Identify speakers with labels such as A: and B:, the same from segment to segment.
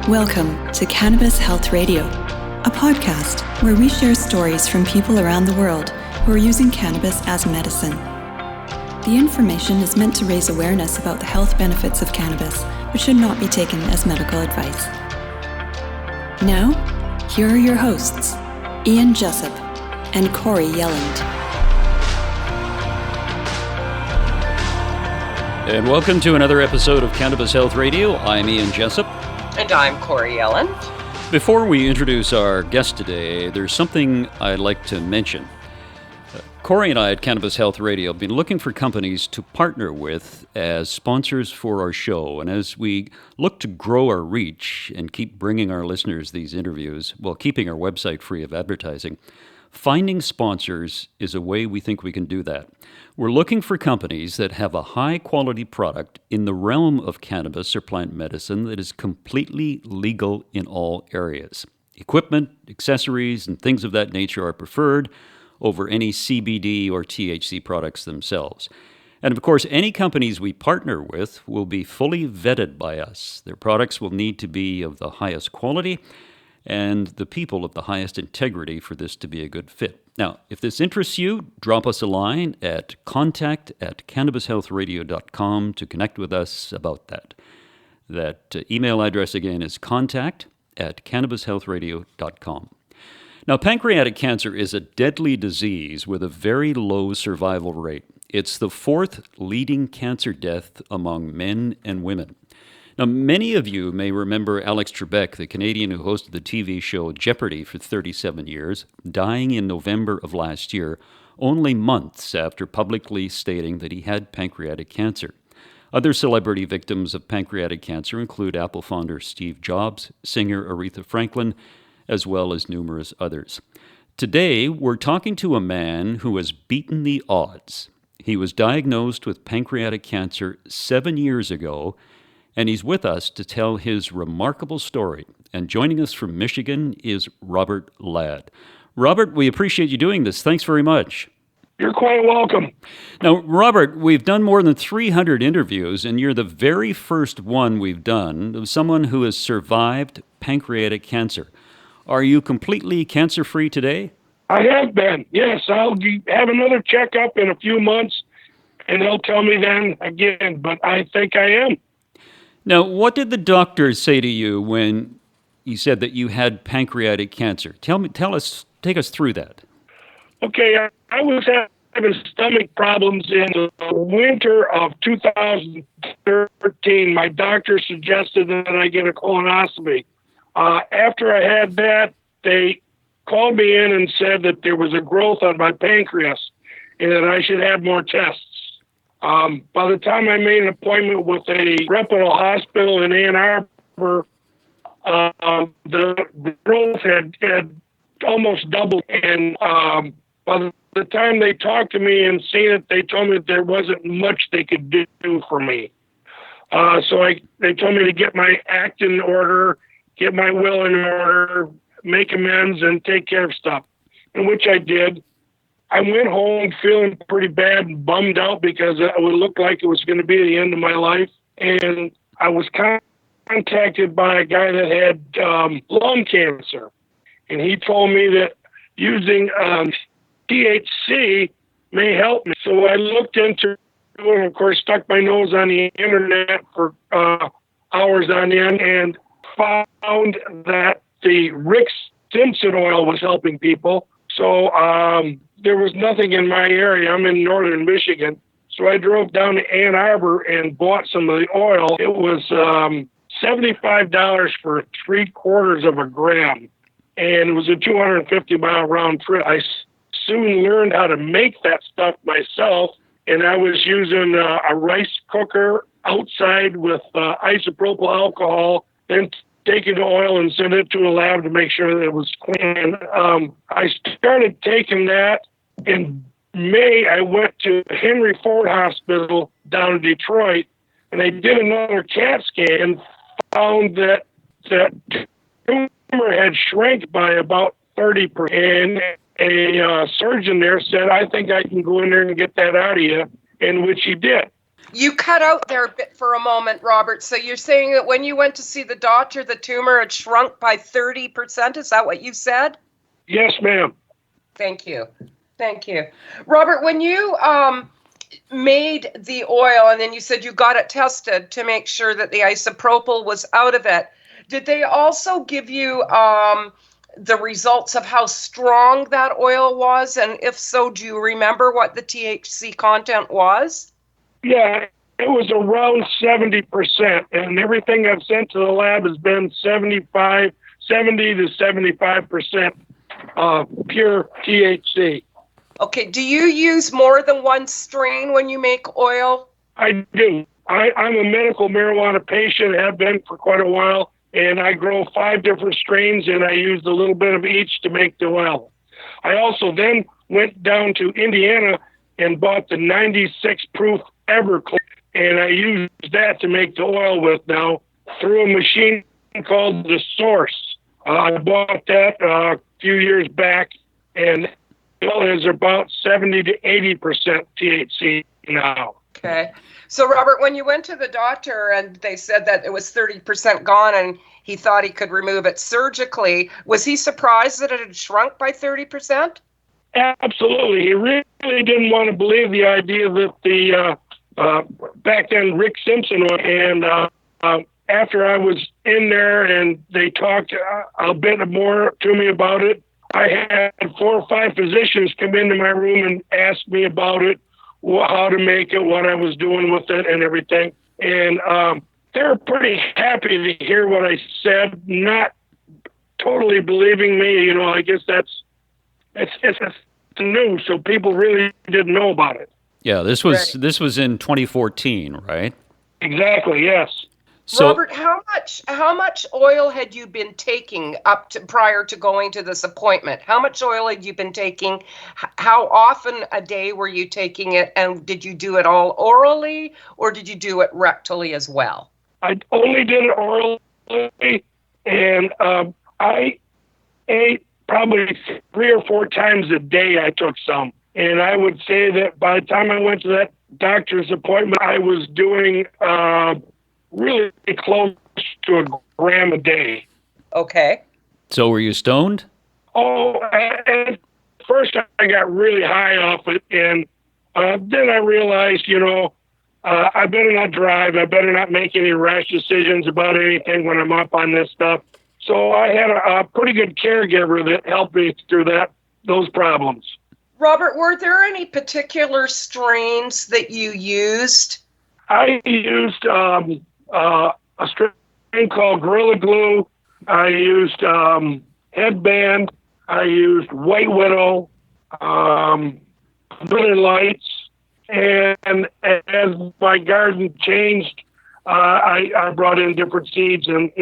A: Welcome to Cannabis Health Radio, a podcast where we share stories from people around the world who are using cannabis as medicine. The information is meant to raise awareness about the health benefits of cannabis, but should not be taken as medical advice. Now, here are your hosts, Ian Jessup and Corey Yelland.
B: And welcome to another episode of Cannabis Health Radio. I'm Ian Jessup.
C: And I'm Corey Yelland.
B: Before we introduce our guest today, there's something I'd like to mention. Corey and I at Cannabis Health Radio have been looking for companies to partner with as sponsors for our show. And as we look to grow our reach and keep bringing our listeners these interviews while keeping our website free of advertising, finding sponsors is a way we think we can do that. We're looking for companies that have a high-quality product in the realm of cannabis or plant medicine that is completely legal in all areas. Equipment, accessories, and things of that nature are preferred over any CBD or THC products themselves. And of course, any companies we partner with will be fully vetted by us. Their products will need to be of the highest quality and the people of the highest integrity for this to be a good fit. Now, if this interests you, drop us a line at contact@cannabishealthradio.com to connect with us about that. That email address again is contact@cannabishealthradio.com. Now, pancreatic cancer is a deadly disease with a very low survival rate. It's the fourth leading cancer death among men and women. Now, many of you may remember Alex Trebek, the Canadian who hosted the TV show Jeopardy for 37 years, dying in November of last year, only months after publicly stating that he had pancreatic cancer. Other celebrity victims of pancreatic cancer include Apple founder Steve Jobs, singer Aretha Franklin, as well as numerous others. Today, we're talking to a man who has beaten the odds. He was diagnosed with pancreatic cancer 7 years ago, and he's with us to tell his remarkable story. And joining us from Michigan is Robert Ladd. Robert, we appreciate you doing this. Thanks very much.
D: You're quite welcome.
B: Now, Robert, we've done more than 300 interviews, and you're the very first one we've done of someone who has survived pancreatic cancer. Are you completely cancer-free today?
D: I have been, yes. I'll have another checkup in a few months, and they'll tell me then again, but I think I am.
B: Now, what did the doctors say to you when you said that you had pancreatic cancer? Take us through that.
D: Okay, I was having stomach problems in the winter of 2013. My doctor suggested that I get a colonoscopy. After I had that, they called me in and said that there was a growth on my pancreas and that I should have more tests. By the time I made an appointment with a reputable hospital in Ann Arbor, the growth had almost doubled. And by the time they talked to me and seen it, they told me that there wasn't much they could do for me. So they told me to get my act in order, get my will in order, make amends, and take care of stuff, in which I did. I went home feeling pretty bad and bummed out because it would look like it was going to be the end of my life. And I was contacted by a guy that had lung cancer. And he told me that using THC may help me. So I looked into it and, of course, stuck my nose on the internet for hours on end and found that the Rick Simpson oil was helping people. So there was nothing in my area. I'm in northern Michigan. So I drove down to Ann Arbor and bought some of the oil. It was $75 for 3/4 of a gram. And it was a 250-mile round trip. I soon learned how to make that stuff myself. And I was using a rice cooker outside with isopropyl alcohol, then taking the oil and send it to a lab to make sure that it was clean. I started taking that in May. I went to Henry Ford Hospital down in Detroit, and they did another CAT scan and found that tumor had shrank by about 30%. And a surgeon there said, I think I can go in there and get that out of you, in which he did.
C: You cut out there a bit for a moment, Robert. So you're saying that when you went to see the doctor, the tumor had shrunk by 30%? Is that what you said?
D: Yes, ma'am.
C: Thank you. Thank you. Robert, when you made the oil and then you said you got it tested to make sure that the isopropyl was out of it, did they also give you the results of how strong that oil was? And if so, do you remember what the THC content was?
D: Yeah, it was around 70%, and everything I've sent to the lab has been 70 to 75% pure THC.
C: Okay, do you use more than one strain when you make oil?
D: I do. I'm a medical marijuana patient, have been for quite a while, and I grow 5 different strains, and I use a little bit of each to make the oil. I also then went down to Indiana and bought the 96 proof Everclear, and I used that to make the oil with now through a machine called the Source. I bought that a few years back, and it is about 70 to 80% THC now.
C: Okay. So, Robert, when you went to the doctor and they said that it was 30% gone and he thought he could remove it surgically, was he surprised that it had shrunk by 30%?
D: Absolutely. He really didn't want to believe the idea that the back then Rick Simpson, and after I was in there and they talked a bit more to me about it, I had 4 or 5 physicians come into my room and ask me about it, how to make it, what I was doing with it and everything. And they were pretty happy to hear what I said, not totally believing me. I guess it's new, so people really didn't know about it.
B: Yeah, this was in 2014, right?
D: Exactly, yes.
B: So,
C: Robert, how much oil had you been taking up to prior to going to this appointment? How much oil had you been taking? How often a day were you taking it? And did you do it all orally or did you do it rectally as well?
D: I only did it orally, and I ate probably 3 or 4 times a day. I took some. And I would say that by the time I went to that doctor's appointment, I was doing really close to a gram a day.
C: Okay.
B: So were you stoned?
D: Oh, at first I got really high off it, and then I realized, I better not drive. I better not make any rash decisions about anything when I'm up on this stuff. So I had a pretty good caregiver that helped me through those problems.
C: Robert, were there any particular strains that you used?
D: I used a strain called Gorilla Glue. I used Headband. I used White Widow, Billy Lights. And as my garden changed, I brought in different seeds. And,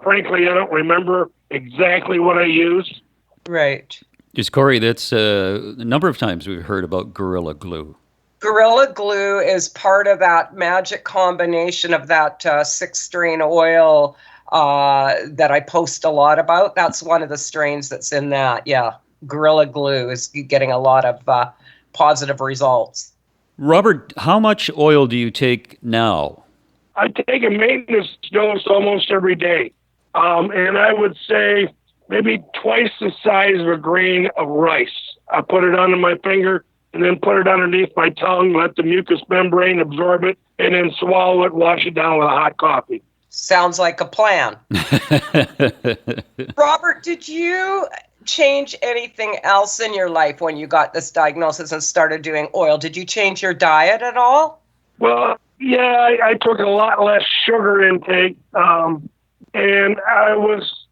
D: frankly, I don't remember exactly what I used.
C: Right.
B: Just Corey, that's a number of times we've heard about Gorilla Glue.
C: Gorilla Glue is part of that magic combination of that 6-strain oil that I post a lot about. That's one of the strains that's in that. Yeah, Gorilla Glue is getting a lot of positive results.
B: Robert, how much oil do you take now?
D: I take a maintenance dose almost every day. And I would say maybe twice the size of a grain of rice. I put it under my finger and then put it underneath my tongue, let the mucous membrane absorb it, and then swallow it, wash it down with a hot coffee.
C: Sounds like a plan. Robert, did you change anything else in your life when you got this diagnosis and started doing oil? Did you change your diet at all?
D: Well, yeah, I took a lot less sugar intake, and I was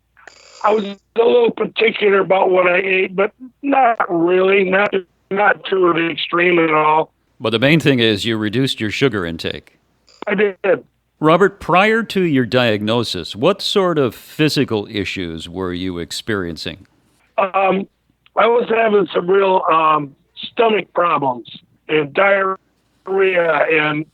D: a little particular about what I ate, but not really, not to the extreme at all.
B: But the main thing is you reduced your sugar intake.
D: I did.
B: Robert, prior to your diagnosis, what sort of physical issues were you experiencing?
D: I was having some real stomach problems and diarrhea,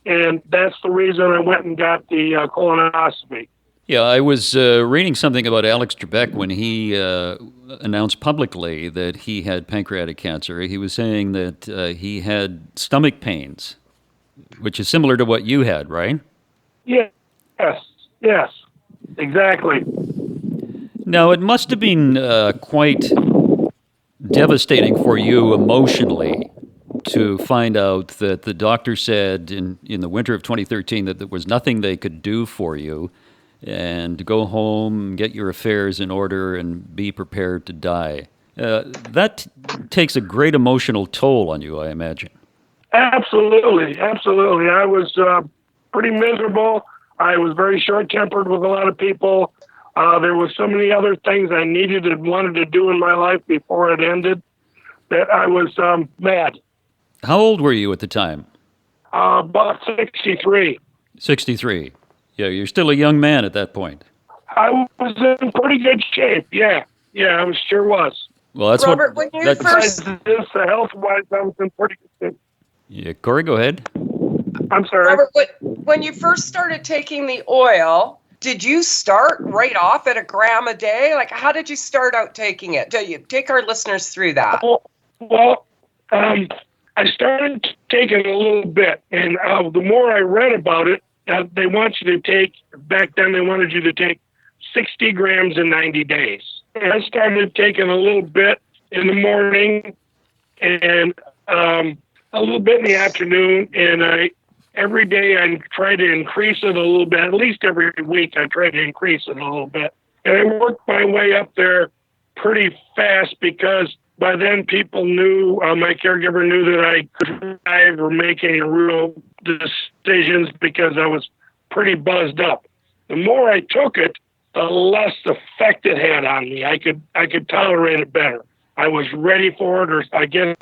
D: and that's the reason I went and got the colonoscopy.
B: Yeah, I was reading something about Alex Trebek when he announced publicly that he had pancreatic cancer. He was saying that he had stomach pains. which is similar to what you had, right?
D: Yes, yes, exactly.
B: Now, it must have been quite devastating for you emotionally to find out that the doctor said in the winter of 2013 that there was nothing they could do for you, and to go home, get your affairs in order, and be prepared to die. That takes a great emotional toll on you, I imagine.
D: Absolutely, absolutely. I was pretty miserable. I was very short-tempered with a lot of people. There was so many other things I needed and wanted to do in my life before it ended that I was mad.
B: How old were you at the time?
D: About 63.
B: 63. Yeah, you're still a young man at that point.
D: I was in pretty good shape. Yeah, I sure was.
B: Well, that's
C: Robert,
B: what.
C: when you
D: Besides this, health-wise, I was in pretty good shape.
B: Yeah, Corey, go ahead.
D: I'm sorry.
C: Robert, when you first started taking the oil, did you start right off at a gram a day? Like, how did you start out taking it? Do you take our listeners through that?
D: Well, I started taking a little bit, and the more I read about it, they want you to take, back then they wanted you to take 60 grams in 90 days. And I started taking a little bit in the morning and a little bit in the afternoon, and every day I try to increase it a little bit. At least every week I try to increase it a little bit. And I worked my way up there pretty fast because by then people knew, my caregiver knew that I could drive or make any real decisions because I was pretty buzzed up. The more I took it, the less effect it had on me. I could tolerate it better. I was ready for it, or I guess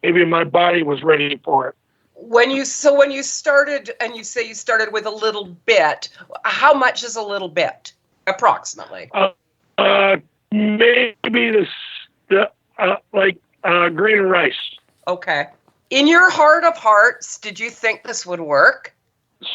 D: maybe my body was ready for it.
C: When you started, and you say you started with a little bit, how much is a little bit, approximately?
D: Maybe like grain of rice.
C: Okay. In your heart of hearts, did you think this would work?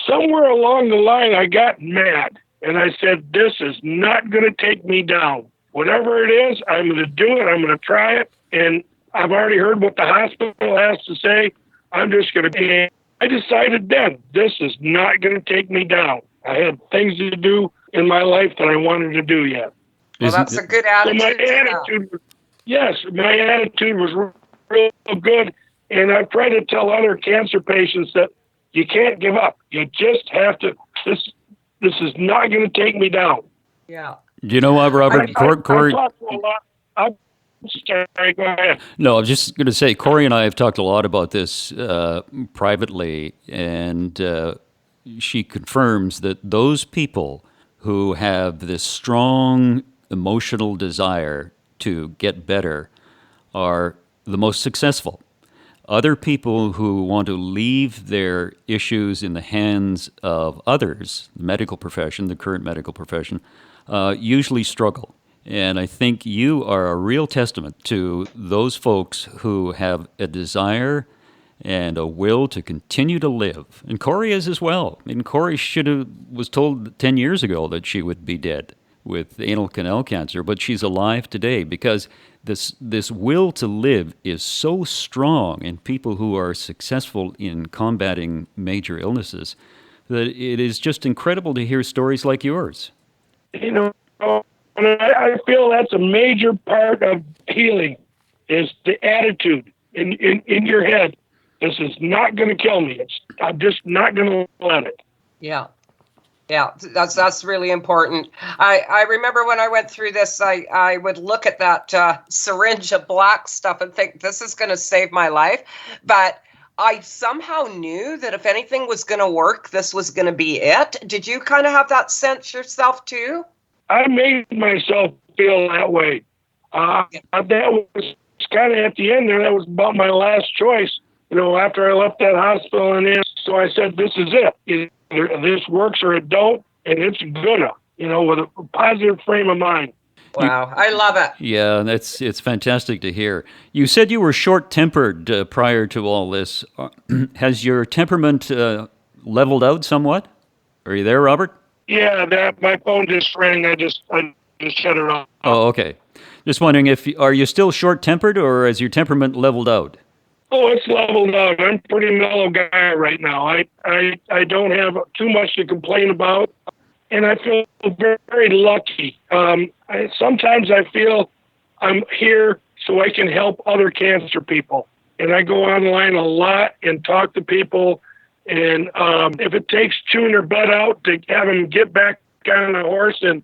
D: Somewhere along the line, I got mad, and I said, "This is not going to take me down. Whatever it is, I'm going to do it. I'm going to try it." And I've already heard what the hospital has to say. I'm just going to. I decided then, this is not going to take me down. I had things to do in my life that I wanted to do yet.
C: Well, that's a good attitude.
D: So my attitude was real good. And I try to tell other cancer patients that you can't give up. You just have to. This is not going to take me down.
C: Yeah.
B: Do you know what, Robert? Corey.
D: I talk to a lot. Sorry, go ahead.
B: No, I was just going to say, Corey and I have talked a lot about this privately, and she confirms that those people who have this strong emotional desire to get better are the most successful. Other people who want to leave their issues in the hands of others, the medical profession, the current medical profession, usually struggle. And I think you are a real testament to those folks who have a desire and a will to continue to live. And Corey is as well. I mean, Corey was told 10 years ago that she would be dead with anal canal cancer, but she's alive today because this will to live is so strong in people who are successful in combating major illnesses that it is just incredible to hear stories like yours.
D: You know, and I feel that's a major part of healing is the attitude in your head. This is not going to kill me. I'm just not going to let it.
C: Yeah. Yeah, that's really important. I remember when I went through this, I would look at that syringe of black stuff and think, this is going to save my life. But I somehow knew that if anything was going to work, this was going to be it. Did you kind of have that sense yourself too?
D: I made myself feel that way. That was kind of at the end there. That was about my last choice. You know, after I left that hospital, and so I said, "This is it. Either this works or it don't, and it's gonna." You know, with a positive frame of mind.
C: Wow, I love it.
B: Yeah, it's fantastic to hear. You said you were short-tempered prior to all this. Has your temperament leveled out somewhat? Are you there, Robert?
D: Yeah, that my phone just rang. I just shut it off.
B: Oh, okay. Just wondering are you still short-tempered, or has your temperament leveled out?
D: Oh, it's leveled out. I'm a pretty mellow guy right now. I don't have too much to complain about, and I feel very, very lucky. Sometimes I feel I'm here so I can help other cancer people, and I go online a lot and talk to people, and if it takes chewing their butt out to have them get back on a horse and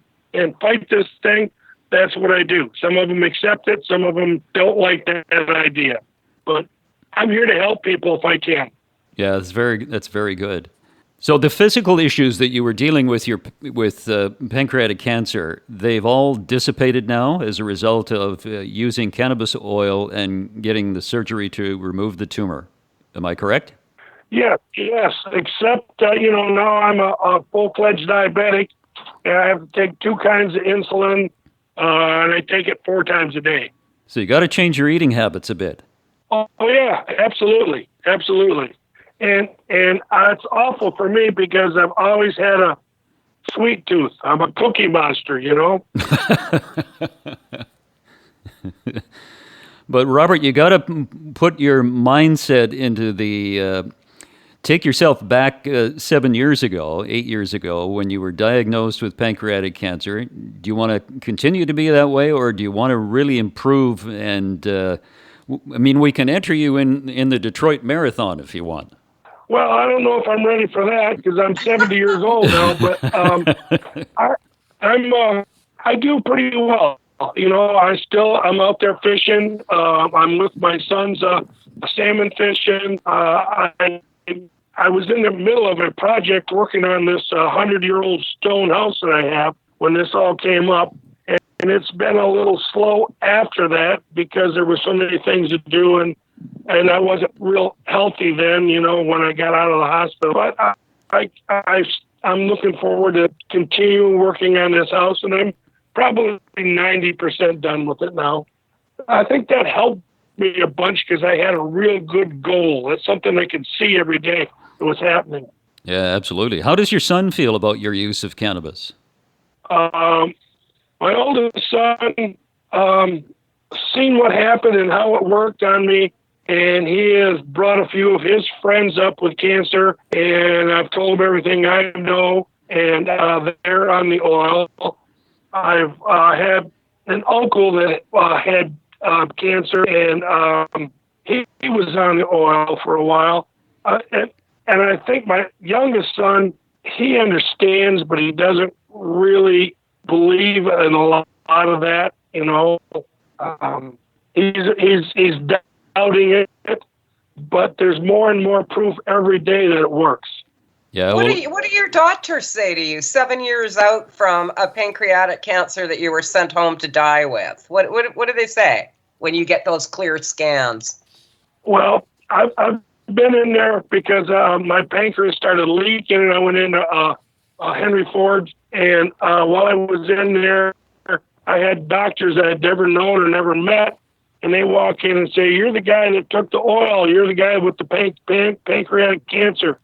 D: fight this thing, that's what I do. Some of them accept it, some of them don't like that idea, but I'm here to help people if I can.
B: Yeah, that's very good. So the physical issues that you were dealing with pancreatic cancer, they've all dissipated now as a result of using cannabis oil and getting the surgery to remove the tumor. Am I correct?
D: Yes, except, now I'm a full-fledged diabetic, and I have to take 2 kinds of insulin, and I take it 4 times a day.
B: So you got to change your eating habits a bit.
D: Oh yeah, absolutely. And it's awful for me because I've always had a sweet tooth. I'm a cookie monster,
B: But Robert, you got to put your mindset into the take yourself back 8 years ago, when you were diagnosed with pancreatic cancer. Do you want to continue to be that way, or do you want to really improve? And we can enter you in the Detroit Marathon if you want.
D: Well, I don't know if I'm ready for that because I'm 70 years old now, but I do pretty well. I'm out there fishing. I'm with my sons salmon fishing. I was in the middle of a project working on this 100-year-old stone house that I have when this all came up. And it's been a little slow after that because there were so many things to do, and I wasn't real healthy then, when I got out of the hospital. But I'm looking forward to continue working on this house, and I'm probably 90% done with it now. I think that helped me a bunch because I had a real good goal. That's something I could see every day that was happening.
B: Yeah, absolutely. How does your son feel about your use of cannabis?
D: My oldest son seen what happened and how it worked on me, and he has brought a few of his friends up with cancer, and I've told him everything I know, and they're on the oil. I've had an uncle that had cancer, and he was on the oil for a while. And I think my youngest son, he understands, but he doesn't really believe in a lot of that. He's doubting it, but there's more and more proof every day that it works.
B: Yeah.
C: What do your doctors say to you 7 years out from a pancreatic cancer that you were sent home to die with? What do they say when you get those clear scans?
D: Well, I've been in there because my pancreas started leaking, and I went into Henry Ford. And while I was in there, I had doctors that I'd never known or never met, and they walk in and say, "You're the guy that took the oil. You're the guy with the pancreatic cancer.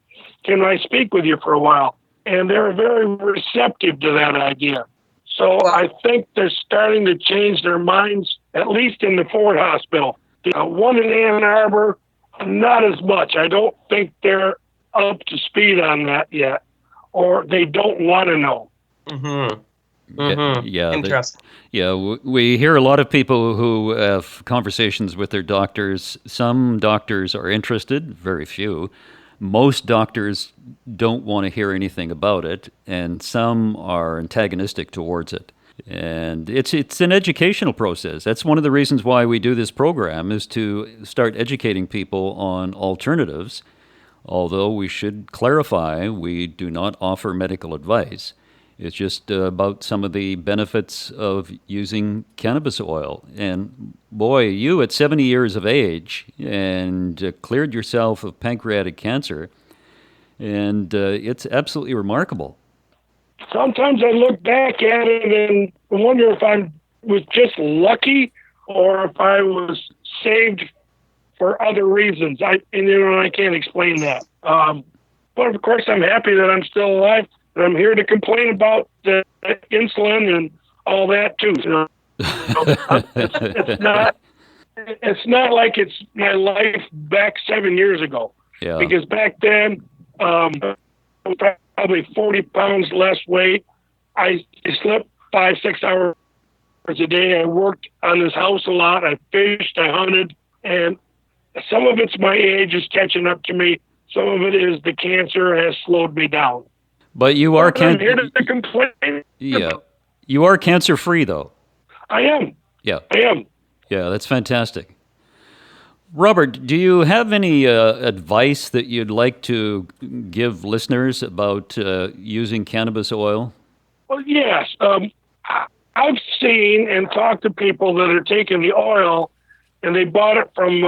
D: Can I speak with you for a while?" And they're very receptive to that idea. So I think they're starting to change their minds, at least in the Ford Hospital. One in Ann Arbor, not as much. I don't think they're up to speed on that yet, or they don't want to know.
C: Mm-hmm. Mm-hmm.
B: Yeah.
C: Interesting.
B: We hear a lot of people who have conversations with their doctors. Some doctors are interested, very few. Most doctors don't want to hear anything about it, and some are antagonistic towards it. And it's an educational process. That's one of the reasons why we do this program, is to start educating people on alternatives. Although we should clarify, we do not offer medical advice. It's just about some of the benefits of using cannabis oil. And boy, you at 70 years of age and cleared yourself of pancreatic cancer, and it's absolutely remarkable.
D: Sometimes I look back at it and wonder if I was just lucky or if I was saved for other reasons. I can't explain that. But of course, I'm happy that I'm still alive. And I'm here to complain about the insulin and all that too. It's not it's not like it's my life back 7 years ago.
B: Yeah.
D: Because back then, probably 40 pounds less weight. I slept 5-6 hours a day. I worked on this house a lot. I fished, I hunted, and some of it's my age is catching up to me. Some of it is the cancer has slowed me down.
B: But you are
D: I'm here to complain.
B: Yeah. You are cancer-free, though.
D: I am.
B: Yeah.
D: I am.
B: Yeah, that's fantastic. Robert, do you have any advice that you'd like to give listeners about using cannabis oil?
D: Well, yes. I've seen and talked to people that are taking the oil, and they bought it from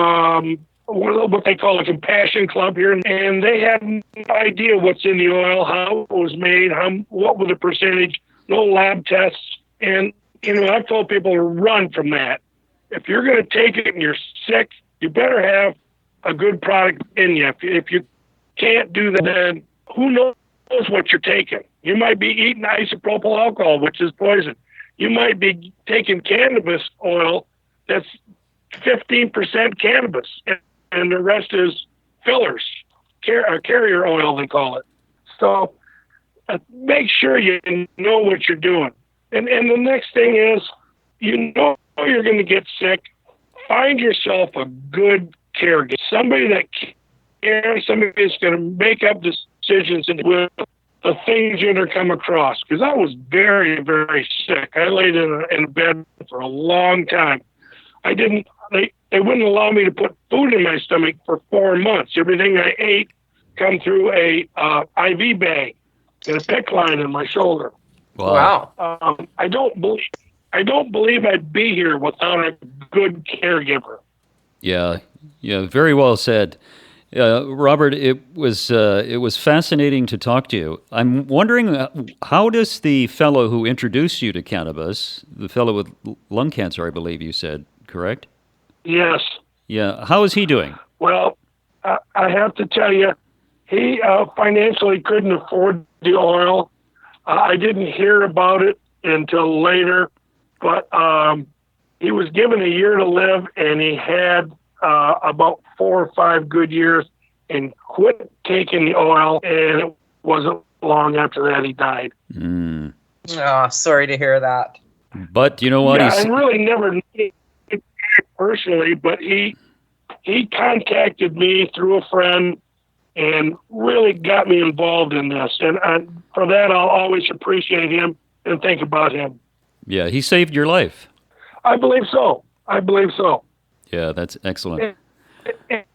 D: what they call a compassion club here, and they have no idea what's in the oil, how it was made, what was the percentage, no lab tests. And, I've told people to run from that. If you're going to take it and you're sick, you better have a good product in you. If you can't do that, then who knows what you're taking? You might be eating isopropyl alcohol, which is poison. You might be taking cannabis oil that's 15% cannabis, and the rest is fillers, carrier oil, they call it. So make sure you know what you're doing. And the next thing is, you're going to get sick. Find yourself a good caregiver, somebody that cares, somebody that's going to make up decisions with the things you're going to come across. Because I was very, very sick. I laid in a bed for a long time. They wouldn't allow me to put food in my stomach for 4 months. Everything I ate come through a IV bag and a PICC line in my shoulder.
B: Wow.
D: I don't believe I'd be here without a good caregiver.
B: Yeah, very well said. Robert, it was fascinating to talk to you. I'm wondering, how does the fellow who introduced you to cannabis, the fellow with lung cancer, I believe you said, correct?
D: Yes.
B: Yeah, how is he doing?
D: Well, I have to tell you, he financially couldn't afford the oil. I didn't hear about it until later, but he was given a year to live, and he had about 4 or 5 good years and quit taking the oil, and it wasn't long after that he died.
B: Mm.
C: Oh, sorry to hear that.
B: But you know what?
D: Yeah, I really never knew him personally, but he contacted me through a friend and really got me involved in this. And for that, I'll always appreciate him and think about him.
B: Yeah, he saved your life.
D: I believe so.
B: Yeah, that's excellent.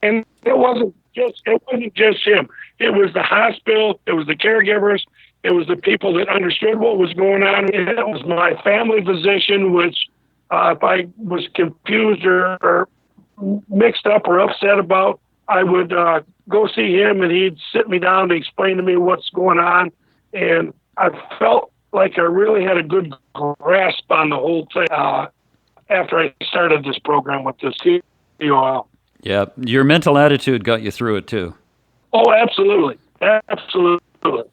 D: And it wasn't just him. It was the hospital. It was the caregivers. It was the people that understood what was going on. And it was my family physician, which if I was confused or mixed up or upset about, I would go see him, and he'd sit me down to explain to me what's going on. And I felt like I really had a good grasp on the whole thing after I started this program with this oil.
B: Yeah, your mental attitude got you through it too.
D: Oh, absolutely. Absolutely.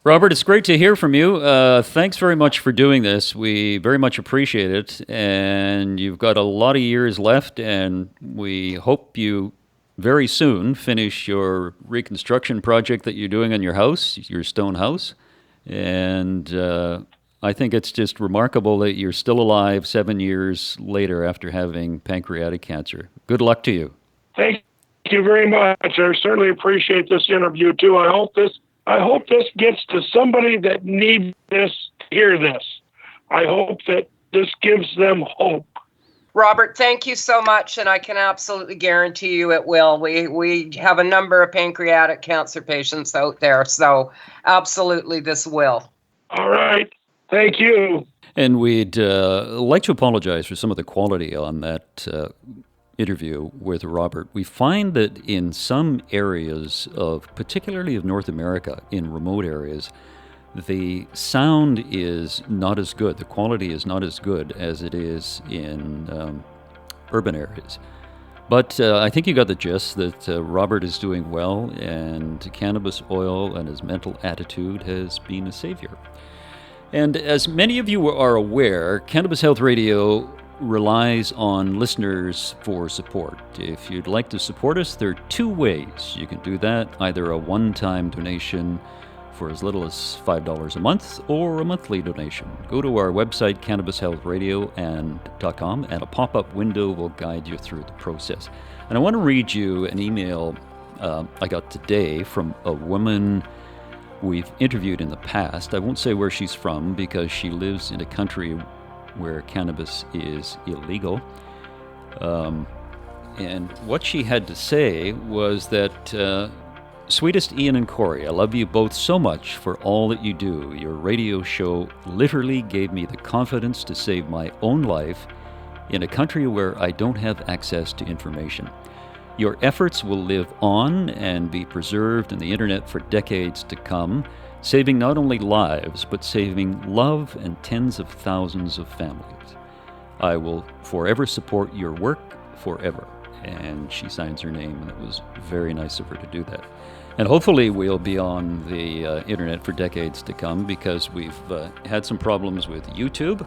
B: Robert, it's great to hear from you. Thanks very much for doing this. We very much appreciate it. And you've got a lot of years left, and we hope you very soon finish your reconstruction project that you're doing on your house, your stone house. And I think it's just remarkable that you're still alive 7 years later after having pancreatic cancer. Good luck to you.
D: Thank you very much. I certainly appreciate this interview too. I hope this gets to somebody that needs this to hear this. I hope that this gives them hope.
C: Robert, thank you so much, and I can absolutely guarantee you it will. We have a number of pancreatic cancer patients out there, so absolutely this will.
D: All right. Thank you.
B: And we'd like to apologize for some of the quality on that interview with Robert. We find that in some areas particularly of North America, in remote areas, the sound is not as good. The quality is not as good as it is in urban areas. But I think you got the gist that Robert is doing well, and cannabis oil and his mental attitude has been a savior. And as many of you are aware, Cannabis Health Radio relies on listeners for support. If you'd like to support us, there are two ways you can do that, either a one-time donation for as little as $5 a month or a monthly donation. Go to our website, cannabishealthradio.com, and a pop-up window will guide you through the process. And I want to read you an email I got today from a woman we've interviewed in the past. I won't say where she's from because she lives in a country where cannabis is illegal. And what she had to say was that, sweetest Ian and Corey, I love you both so much for all that you do. Your radio show literally gave me the confidence to save my own life in a country where I don't have access to information. Your efforts will live on and be preserved on the internet for decades to come, saving not only lives, but saving love and tens of thousands of families. I will forever support your work, forever. And she signs her name, and it was very nice of her to do that. And hopefully we'll be on the internet for decades to come, because we've had some problems with YouTube.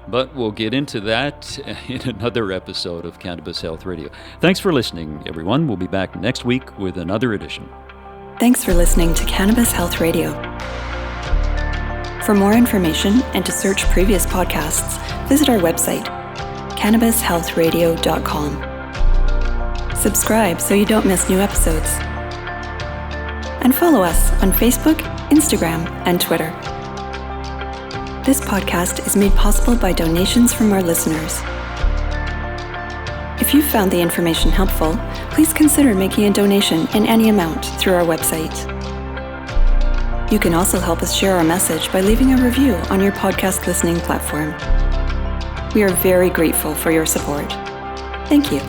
B: But we'll get into that in another episode of Cannabis Health Radio. Thanks for listening, everyone. We'll be back next week with another edition.
A: Thanks for listening to Cannabis Health Radio. For more information and to search previous podcasts, visit our website, cannabishealthradio.com. Subscribe so you don't miss new episodes. And follow us on Facebook, Instagram, and Twitter. This podcast is made possible by donations from our listeners. If you found the information helpful, please consider making a donation in any amount through our website. You can also help us share our message by leaving a review on your podcast listening platform. We are very grateful for your support. Thank you.